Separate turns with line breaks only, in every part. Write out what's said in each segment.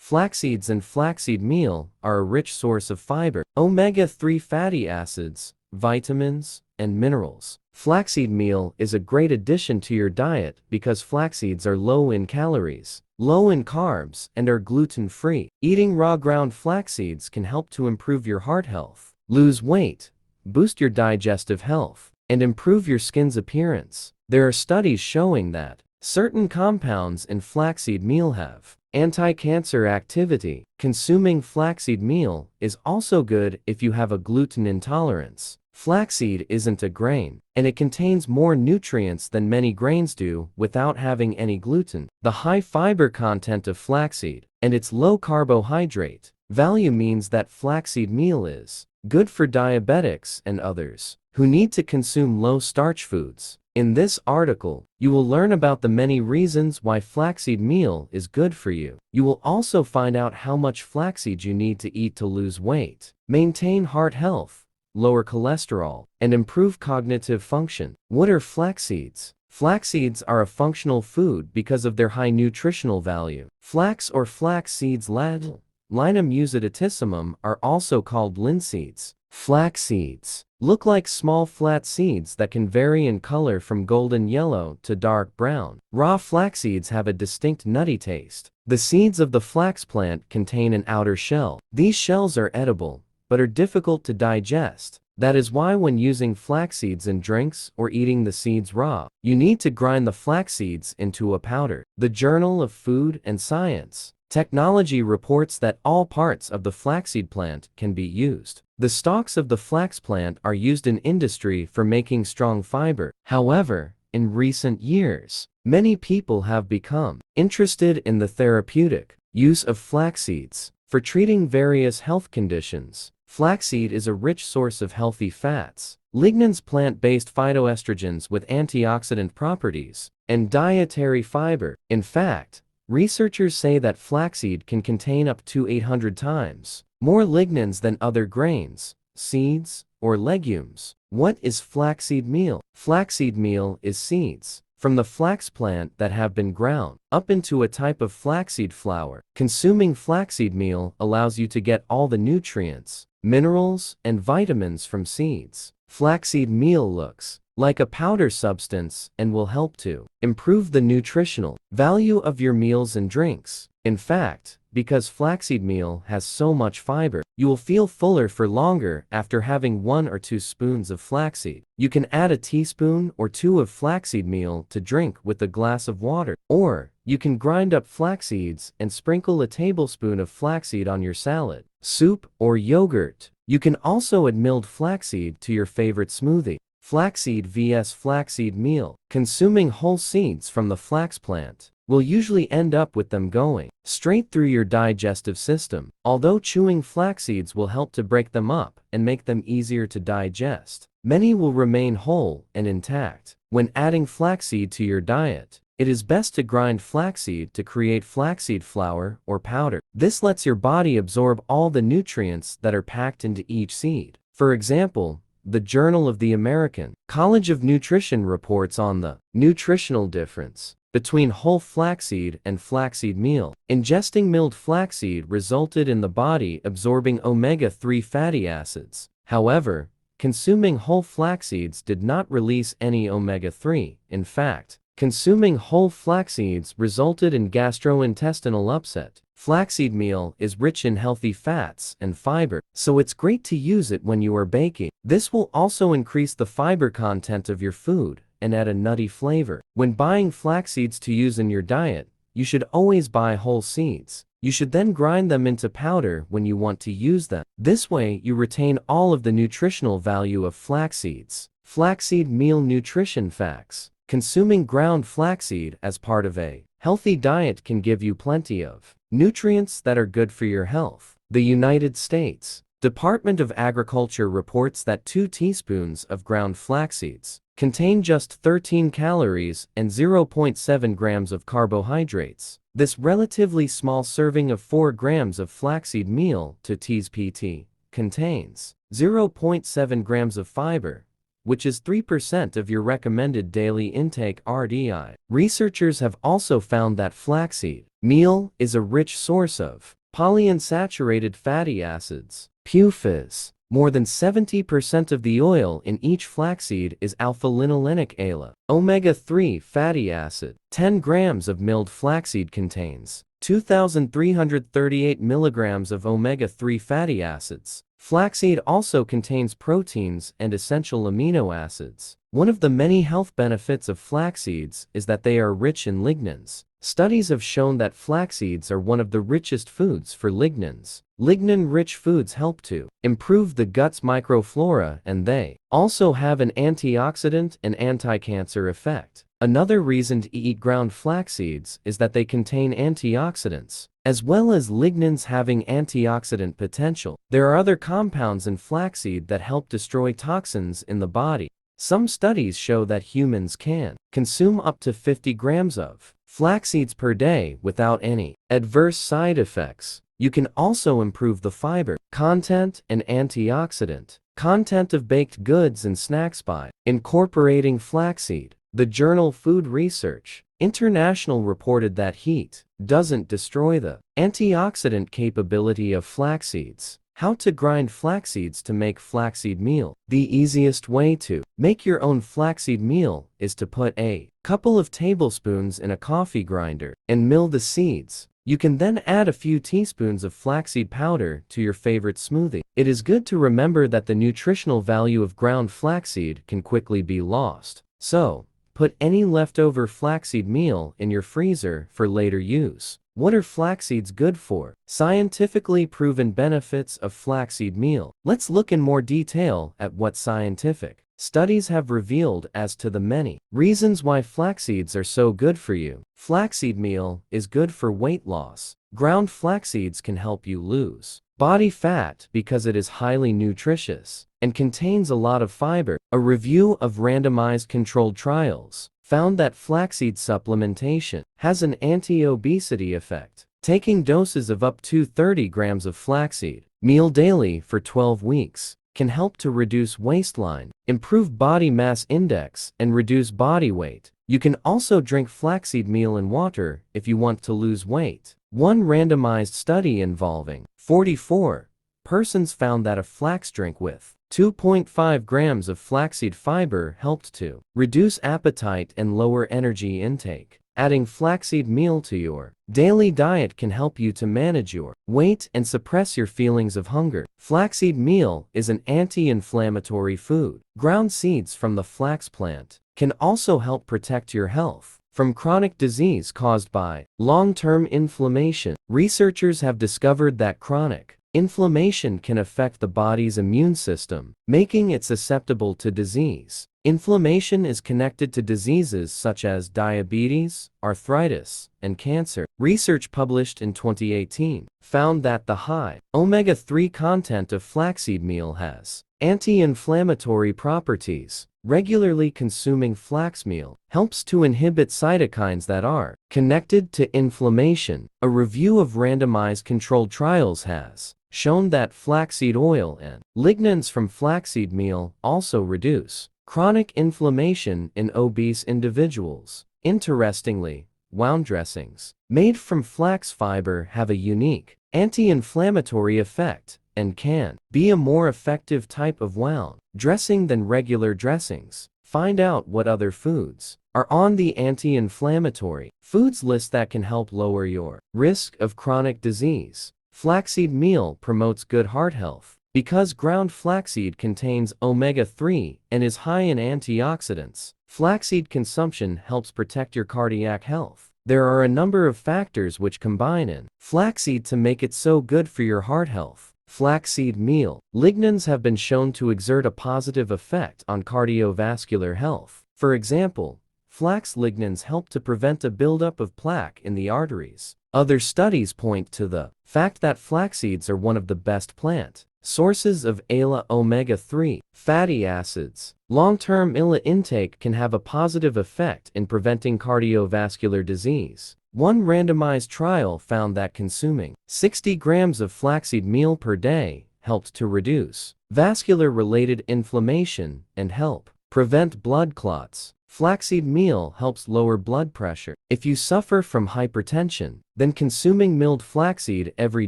Flax seeds and flaxseed meal are a rich source of fiber, omega-3 fatty acids, vitamins, and minerals. Flaxseed meal is a great addition to your diet because flax seeds are low in calories, low in carbs, and are gluten-free. Eating raw ground flax seeds can help to improve your heart health, lose weight, boost your digestive health, and improve your skin's appearance. There are studies showing that certain compounds in flaxseed meal have anti-cancer activity. Consuming flaxseed meal is also good if you have a gluten intolerance. Flaxseed isn't a grain, and it contains more nutrients than many grains do without having any gluten. The high fiber content of flaxseed and its low carbohydrate value means that flaxseed meal is good for diabetics and others who need to consume low-starch foods. In this article, you will learn about the many reasons why flaxseed meal is good for you. You will also find out how much flaxseed you need to eat to lose weight, maintain heart health, lower cholesterol, and improve cognitive function. What are flax seeds? Flax seeds are a functional food because of their high nutritional value. Flax or flax seeds Linum musidatissimum are also called linseeds. Flax seeds look like small flat seeds that can vary in color from golden yellow to dark brown. Raw flax seeds have a distinct nutty taste. The seeds of the flax plant contain an outer shell. These shells are edible, but are difficult to digest. That is why when using flax seeds in drinks or eating the seeds raw, you need to grind the flax seeds into a powder. The Journal of Food and Science Technology reports that all parts of the flaxseed plant can be used. The stalks of the flax plant are used in industry for making strong fiber. However, in recent years, many people have become interested in the therapeutic use of flax seeds for treating various health conditions. Flaxseed is a rich source of healthy fats, lignans, plant-based phytoestrogens with antioxidant properties, and dietary fiber. In fact, researchers say that flaxseed can contain up to 800 times more lignans than other grains, seeds, or legumes. What is flaxseed meal? Flaxseed meal is seeds from the flax plant that have been ground up into a type of flaxseed flour. Consuming flaxseed meal allows you to get all the nutrients, minerals, and vitamins from seeds. Flaxseed meal looks like a powder substance and will help to improve the nutritional value of your meals and drinks. In fact, because flaxseed meal has so much fiber, you will feel fuller for longer after having 1 or 2 spoons of flaxseed. You can add a teaspoon or 2 of flaxseed meal to drink with a glass of water, or you can grind up flax seeds and sprinkle a tablespoon of flaxseed on your salad, soup, or yogurt. You can also add milled flaxseed to your favorite smoothie. Flaxseed vs. flaxseed meal. Consuming whole seeds from the flax plant will usually end up with them going straight through your digestive system, although chewing flax seeds will help to break them up and make them easier to digest. Many will remain whole and intact. When adding flaxseed to your diet, it is best to grind flaxseed to create flaxseed flour or powder. This lets your body absorb all the nutrients that are packed into each seed. For example, the Journal of the American College of Nutrition reports on the nutritional difference between whole flaxseed and flaxseed meal. Ingesting milled flaxseed resulted in the body absorbing omega-3 fatty acids. However, consuming whole flax seeds did not release any omega-3. In fact, consuming whole flax seeds resulted in gastrointestinal upset. Flaxseed meal is rich in healthy fats and fiber, so it's great to use it when you are baking. This will also increase the fiber content of your food and add a nutty flavor. When buying flax seeds to use in your diet, you should always buy whole seeds. You should then grind them into powder when you want to use them. This way, you retain all of the nutritional value of flax seeds. Flaxseed meal nutrition facts. Consuming ground flaxseed as part of a healthy diet can give you plenty of nutrients that are good for your health. The United States Department of Agriculture reports that 2 teaspoons of ground flax seeds contain just 13 calories and 0.7 grams of carbohydrates. This relatively small serving of 4 grams of flaxseed meal to TSPT contains 0.7 grams of fiber, which is 3% of your recommended daily intake RDI. Researchers have also found that flaxseed meal is a rich source of Polyunsaturated fatty acids, PUFAs. More than 70% of the oil in each flaxseed is alpha-linolenic ALA. Omega-3 fatty acid. 10 grams of milled flaxseed contains 2,338 milligrams of omega-3 fatty acids. Flaxseed also contains proteins and essential amino acids. One of the many health benefits of flax seeds is that they are rich in lignans. Studies have shown that flax seeds are one of the richest foods for lignans. Lignan-rich foods help to improve the gut's microflora, and they also have an antioxidant and anti-cancer effect. Another reason to eat ground flax seeds is that they contain antioxidants, as well as lignans having antioxidant potential. There are other compounds in flaxseed that help destroy toxins in the body. Some studies show that humans can consume up to 50 grams of flax seeds per day without any adverse side effects. You can also improve the fiber content and antioxidant content of baked goods and snacks by incorporating flaxseed. The journal Food Research International reported that heat doesn't destroy the antioxidant capability of flax seeds. How to grind flax seeds to make flaxseed meal. The easiest way to make your own flaxseed meal is to put a couple of tablespoons in a coffee grinder and mill the seeds. You can then add a few teaspoons of flaxseed powder to your favorite smoothie. It is good to remember that the nutritional value of ground flaxseed can quickly be lost. So, put any leftover flaxseed meal in your freezer for later use. What are flax seeds good for? Scientifically proven benefits of flaxseed meal. Let's look in more detail at what scientific studies have revealed as to the many reasons why flax seeds are so good for you. Flaxseed meal is good for weight loss. Ground flax seeds can help you lose body fat because it is highly nutritious and contains a lot of fiber. A review of randomized controlled trials found that flaxseed supplementation has an anti-obesity effect. Taking doses of up to 30 grams of flaxseed meal daily for 12 weeks can help to reduce waistline, improve body mass index, and reduce body weight. You can also drink flaxseed meal in water if you want to lose weight. One randomized study involving 44 persons found that a flax drink with 2.5 grams of flaxseed fiber helped to reduce appetite and lower energy intake. Adding flaxseed meal to your daily diet can help you to manage your weight and suppress your feelings of hunger. Flaxseed meal is an anti-inflammatory food. Ground seeds from the flax plant can also help protect your health from chronic disease caused by long-term inflammation. Researchers have discovered that chronic inflammation can affect the body's immune system, making it susceptible to disease. Inflammation is connected to diseases such as diabetes, arthritis, and cancer. Research published in 2018 found that the high omega-3 content of flaxseed meal has anti-inflammatory properties. Regularly consuming flax meal helps to inhibit cytokines that are connected to inflammation. A review of randomized controlled trials has shown that flaxseed oil and lignans from flaxseed meal also reduce chronic inflammation in obese individuals. Interestingly, wound dressings made from flax fiber have a unique anti-inflammatory effect and can be a more effective type of wound dressing than regular dressings. Find out what other foods are on the anti-inflammatory foods list that can help lower your risk of chronic disease. Flaxseed meal promotes good heart health. Because ground flaxseed contains omega-3 and is high in antioxidants, flaxseed consumption helps protect your cardiac health. There are a number of factors which combine in flaxseed to make it so good for your heart health. Flaxseed meal. Lignans have been shown to exert a positive effect on cardiovascular health. For example, flax lignans help to prevent a buildup of plaque in the arteries. Other studies point to the fact that flax seeds are one of the best plant sources of ALA omega-3 fatty acids. Long-term ALA intake can have a positive effect in preventing cardiovascular disease. One randomized trial found that consuming 60 grams of flaxseed meal per day helped to reduce vascular-related inflammation and help prevent blood clots. Flaxseed meal helps lower blood pressure. If you suffer from hypertension, then consuming milled flaxseed every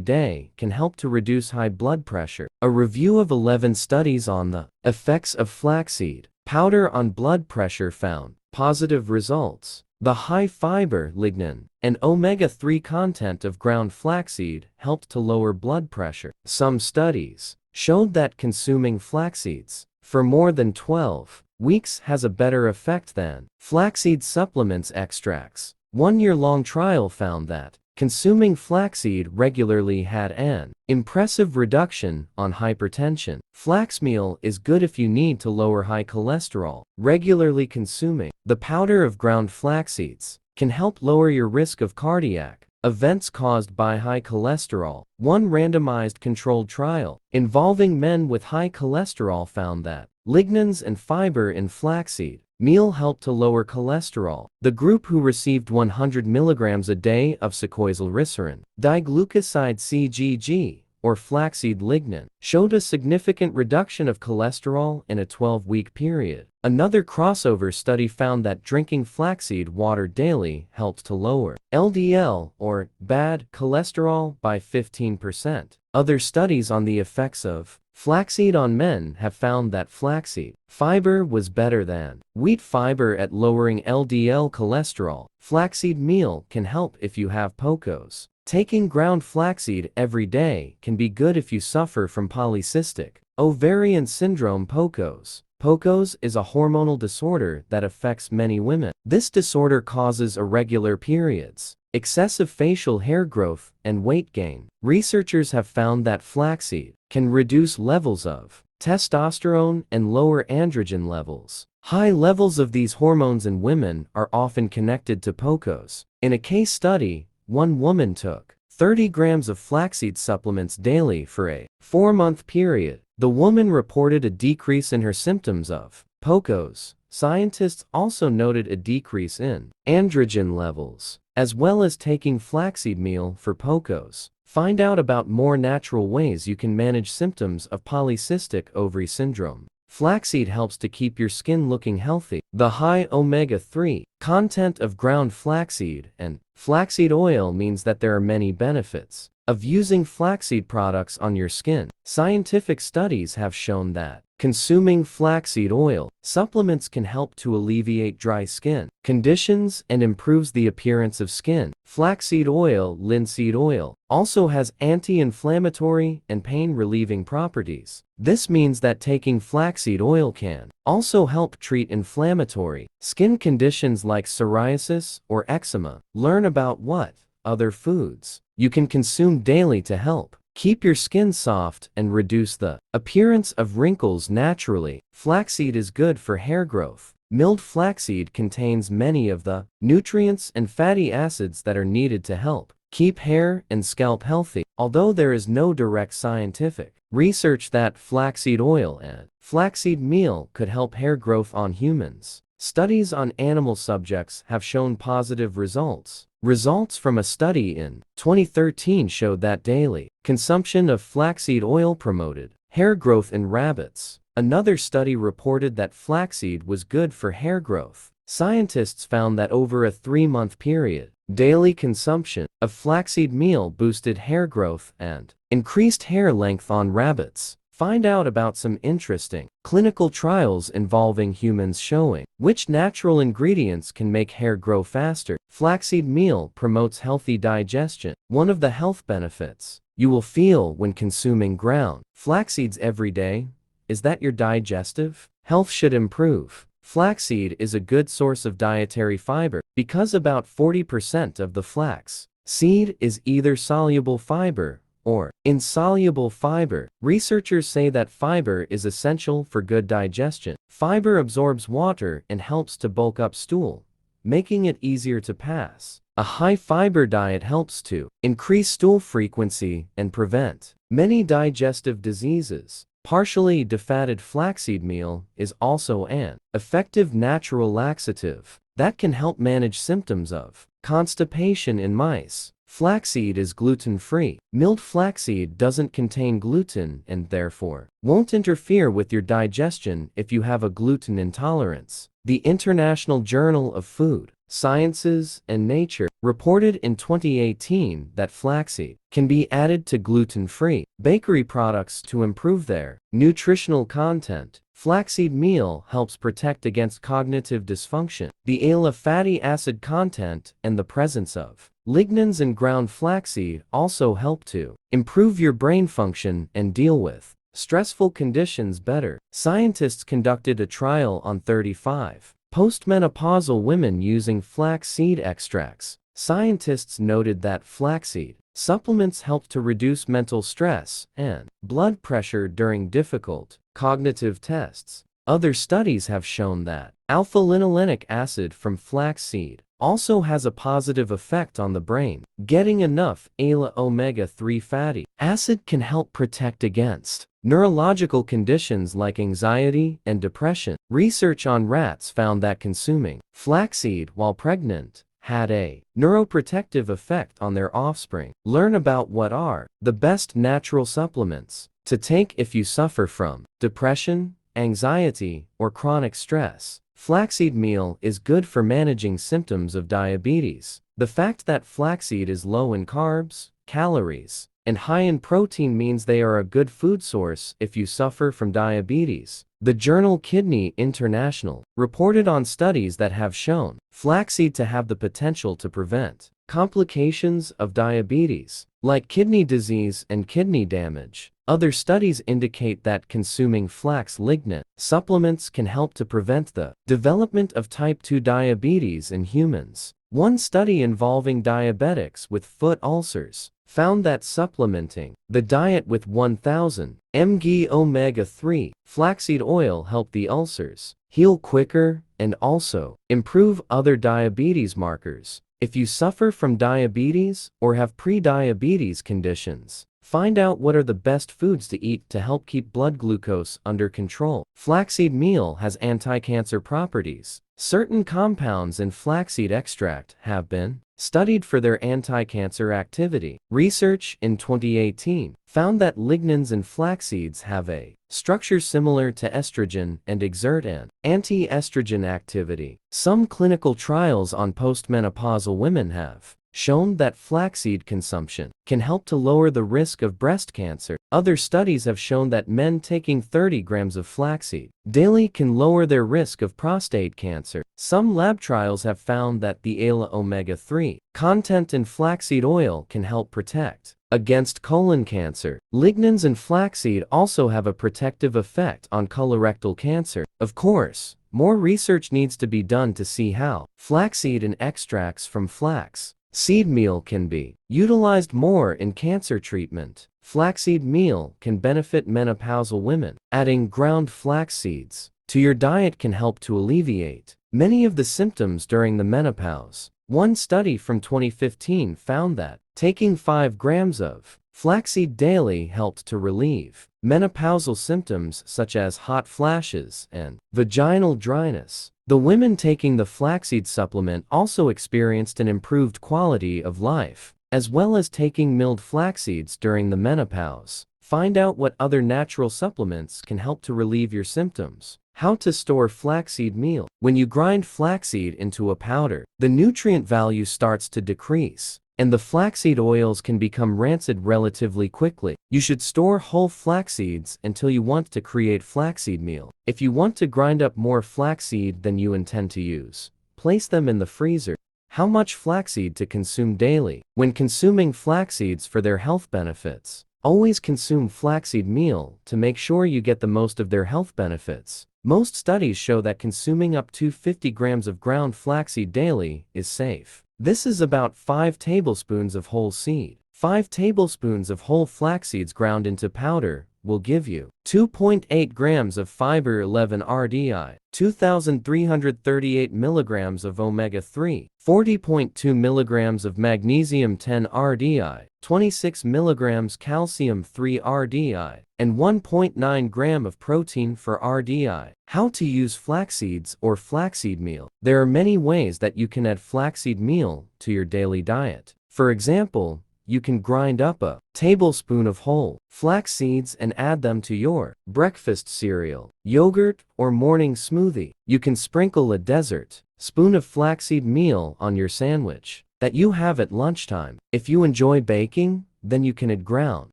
day can help to reduce high blood pressure. A review of 11 studies on the effects of flaxseed powder on blood pressure found positive results. The high fiber, lignin, and omega-3 content of ground flaxseed helped to lower blood pressure. Some studies showed that consuming flaxseeds for more than 12 weeks has a better effect than flaxseed supplements extracts. One year-long trial found that consuming flaxseed regularly had an impressive reduction on hypertension. Flax meal is good if you need to lower high cholesterol. Regularly consuming the powder of ground flaxseeds can help lower your risk of cardiac events caused by high cholesterol. One randomized controlled trial involving men with high cholesterol found that lignans and fiber in flaxseed meal helped to lower cholesterol. The group who received 100 milligrams a day of sequoiazolricerin, diglucoside CGG, or flaxseed lignin, showed a significant reduction of cholesterol in a 12-week period. Another crossover study found that drinking flaxseed water daily helped to lower LDL, or bad cholesterol, by 15%. Other studies on the effects of flaxseed on men have found that flaxseed fiber was better than wheat fiber at lowering LDL cholesterol. Flaxseed meal can help if you have PCOS. Taking ground flaxseed every day can be good if you suffer from polycystic ovarian syndrome (PCOS). PCOS is a hormonal disorder that affects many women. This disorder causes irregular periods, excessive facial hair growth, and weight gain. Researchers have found that flaxseed can reduce levels of testosterone and lower androgen levels. High levels of these hormones in women are often connected to PCOS. In a case study, one woman took 30 grams of flaxseed supplements daily for a 4-month period. The woman reported a decrease in her symptoms of PCOS. Scientists also noted a decrease in androgen levels, as well as taking flaxseed meal for PCOS. Find out about more natural ways you can manage symptoms of polycystic ovary syndrome. Flaxseed helps to keep your skin looking healthy. The high omega-3 content of ground flaxseed and flaxseed oil means that there are many benefits of using flaxseed products on your skin. Scientific studies have shown that consuming flaxseed oil supplements can help to alleviate dry skin conditions and improves the appearance of skin. Flaxseed oil, linseed oil, also has anti-inflammatory and pain-relieving properties. This means that taking flaxseed oil can also help treat inflammatory skin conditions like psoriasis or eczema. Learn about what other foods you can consume daily to help keep your skin soft and reduce the appearance of wrinkles naturally. Flaxseed is good for hair growth. Milled flaxseed contains many of the nutrients and fatty acids that are needed to help keep hair and scalp healthy. Although there is no direct scientific research that flaxseed oil and flaxseed meal could help hair growth on humans, studies on animal subjects have shown positive results. Results from a study in 2013 showed that daily consumption of flaxseed oil promoted hair growth in rabbits. Another study reported that flaxseed was good for hair growth. Scientists found that over a 3-month period, daily consumption of flaxseed meal boosted hair growth and increased hair length on rabbits. Find out about some interesting clinical trials involving humans showing which natural ingredients can make hair grow faster. Flaxseed meal promotes healthy digestion. One of the health benefits you will feel when consuming ground flaxseeds every day is that your digestive health should improve. Flaxseed is a good source of dietary fiber because about 40% of the flax seed is either soluble fiber or insoluble fiber. Researchers say that fiber is essential for good digestion. Fiber absorbs water and helps to bulk up stool, making it easier to pass. A high fiber diet helps to increase stool frequency and prevent many digestive diseases. Partially defatted flaxseed meal is also an effective natural laxative that can help manage symptoms of constipation in mice. Flaxseed is gluten-free. Milled flaxseed doesn't contain gluten and therefore won't interfere with your digestion if you have a gluten intolerance. The International Journal of Food, Sciences and Nature reported in 2018 that flaxseed can be added to gluten-free bakery products to improve their nutritional content. Flaxseed meal helps protect against cognitive dysfunction. The ALA fatty acid content and the presence of lignans in ground flaxseed also help to improve your brain function and deal with stressful conditions better. Scientists conducted a trial on 35 postmenopausal women using flaxseed extracts. Scientists noted that flaxseed supplements helped to reduce mental stress and blood pressure during difficult cognitive tests. Other studies have shown that alpha-linolenic acid from flaxseed also has a positive effect on the brain. Getting enough ALA omega-3 fatty acid can help protect against neurological conditions like anxiety and depression. Research on rats found that consuming flaxseed while pregnant had a neuroprotective effect on their offspring. Learn about what are the best natural supplements to take if you suffer from depression, anxiety, or chronic stress. Flaxseed meal is good for managing symptoms of diabetes. The fact that flaxseed is low in carbs, calories, and high in protein means they are a good food source if you suffer from diabetes. The journal Kidney International reported on studies that have shown flaxseed to have the potential to prevent complications of diabetes, like kidney disease and kidney damage. Other studies indicate that consuming flax lignin supplements can help to prevent the development of type 2 diabetes in humans. One study involving diabetics with foot ulcers found that supplementing the diet with 1000 mg omega-3 flaxseed oil helped the ulcers heal quicker and also improve other diabetes markers. If you suffer from diabetes or have pre-diabetes conditions, find out what are the best foods to eat to help keep blood glucose under control. Flaxseed meal has anti-cancer properties. Certain compounds in flaxseed extract have been studied for their anti-cancer activity. Research in 2018 found that lignans in flax seeds have a structure similar to estrogen and exert an anti-estrogen activity. Some clinical trials on postmenopausal women have shown that flaxseed consumption can help to lower the risk of breast cancer. Other studies have shown that men taking 30 grams of flaxseed daily can lower their risk of prostate cancer. Some lab trials have found that the ALA omega-3 content in flaxseed oil can help protect against colon cancer. Lignans in flaxseed also have a protective effect on colorectal cancer. Of course, more research needs to be done to see how flaxseed and extracts from flax seed meal can be utilized more in cancer treatment. Flaxseed meal can benefit menopausal women. Adding ground flax seeds to your diet can help to alleviate many of the symptoms during the menopause. One study from 2015 found that taking 5 grams of flaxseed daily helped to relieve menopausal symptoms such as hot flashes and vaginal dryness. The women taking the flaxseed supplement also experienced an improved quality of life, as well as taking milled flax seeds during the menopause. Find out what other natural supplements can help to relieve your symptoms. How to store flaxseed meal. When you grind flaxseed into a powder, the nutrient value starts to decrease, and the flaxseed oils can become rancid relatively quickly. You should store whole flax seeds until you want to create flaxseed meal. If you want to grind up more flaxseed than you intend to use, place them in the freezer. How much flaxseed to consume daily? When consuming flax seeds for their health benefits, always consume flaxseed meal to make sure you get the most of their health benefits. Most studies show that consuming up to 50 grams of ground flaxseed daily is safe. This is about 5 tablespoons of whole seed. 5 tablespoons of whole flax seeds ground into powder will give you 2.8 grams of fiber, 11 RDI, 2,338 milligrams of omega-3, 40.2 milligrams of magnesium, 10 RDI, 26 milligrams calcium, 3 RDI, and 1.9 gram of protein for RDI. How to use flax seeds or flaxseed meal. There are many ways that you can add flaxseed meal to your daily diet. For example, you can grind up a tablespoon of whole flax seeds and add them to your breakfast cereal, yogurt, or morning smoothie. You can sprinkle a dessert spoon of flaxseed meal on your sandwich that you have at lunchtime. If you enjoy baking, then you can add ground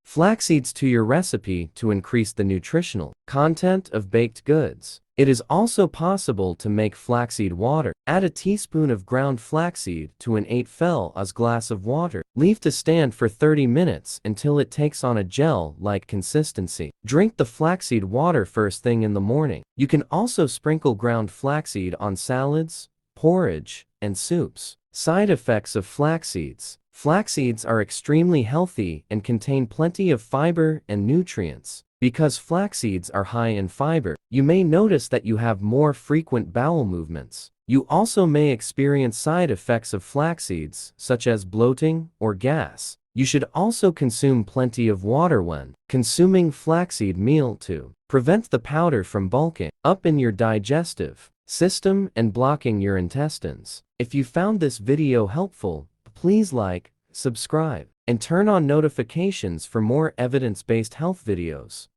flax seeds to your recipe to increase the nutritional content of baked goods. It is also possible to make flaxseed water. Add a teaspoon of ground flaxseed to an 8 glass of water. Leave to stand for 30 minutes until it takes on a gel-like consistency. Drink the flaxseed water first thing in the morning. You can also sprinkle ground flaxseed on salads, porridge, and soups. Side effects of flax seeds. Flax seeds are extremely healthy and contain plenty of fiber and nutrients. Because flax seeds are high in fiber, you may notice that you have more frequent bowel movements. You also may experience side effects of flax seeds, such as bloating or gas. You should also consume plenty of water when consuming flaxseed meal to prevent the powder from bulking up in your digestive system and blocking your intestines. If you found this video helpful, please like, subscribe, and turn on notifications for more evidence-based health videos.